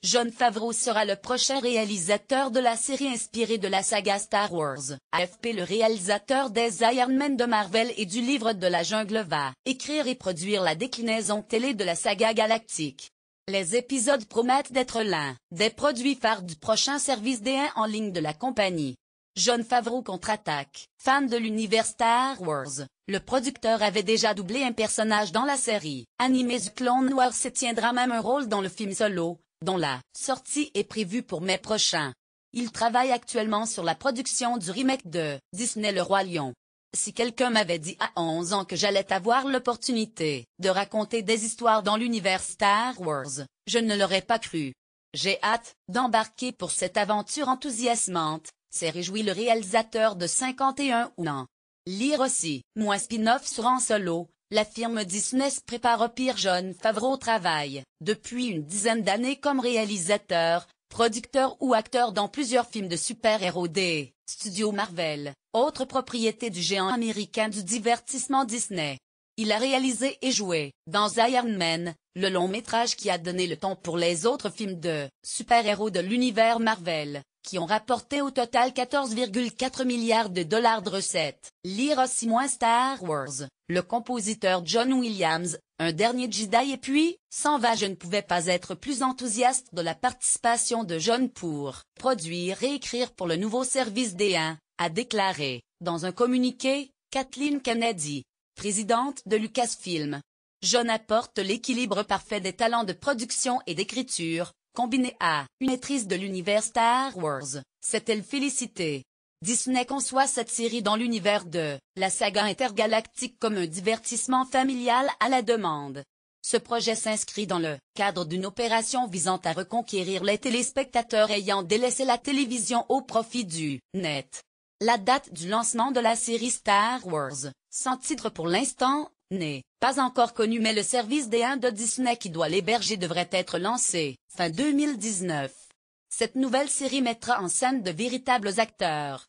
Jon Favreau sera le prochain réalisateur de la série inspirée de la saga Star Wars. AFP. Le réalisateur des Iron Man de Marvel et du Livre de la Jungle va écrire et produire la déclinaison télé de la saga galactique. Les épisodes promettent d'être l'un des produits phares du prochain service D1 en ligne de la compagnie. Jon Favreau contre-attaque. Fan de l'univers Star Wars, le producteur avait déjà doublé un personnage dans la série animée du Clone Wars et tiendra même un rôle dans le film Solo, dont la sortie est prévue pour mai prochain. Il travaille actuellement sur la production du remake de Disney Le Roi Lion. Si quelqu'un m'avait dit à 11 ans que j'allais avoir l'opportunité de raconter des histoires dans l'univers Star Wars, je ne l'aurais pas cru. J'ai hâte d'embarquer pour cette aventure enthousiasmante, s'est réjoui le réalisateur de 51 ans. Lire aussi, moins spin-off sur Han Solo. La firme Disney se prépare au pire. Jon Favreau travaille, depuis une dizaine d'années comme réalisateur, producteur ou acteur dans plusieurs films de super-héros des studios Marvel, autre propriété du géant américain du divertissement Disney. Il a réalisé et joué dans Iron Man, le long-métrage qui a donné le ton pour les autres films de super-héros de l'univers Marvel, qui ont rapporté au total 14,4 milliards de dollars de recettes. Lire aussi moins Star Wars. Le compositeur John Williams, Un dernier Jedi et puis, s'en va. Je ne pouvais pas être plus enthousiaste de la participation de Jon pour produire et écrire pour le nouveau service D1, a déclaré, dans un communiqué, Kathleen Kennedy, présidente de Lucasfilm. Jon apporte l'équilibre parfait des talents de production et d'écriture, combiné à une maîtrise de l'univers Star Wars, s'est-elle félicitée. Disney conçoit cette série dans l'univers de la saga intergalactique comme un divertissement familial à la demande. Ce projet s'inscrit dans le cadre d'une opération visant à reconquérir les téléspectateurs ayant délaissé la télévision au profit du net. La date du lancement de la série Star Wars, sans titre pour l'instant, n'est pas encore connue, mais le service D1 de Disney qui doit l'héberger devrait être lancé fin 2019. Cette nouvelle série mettra en scène de véritables acteurs,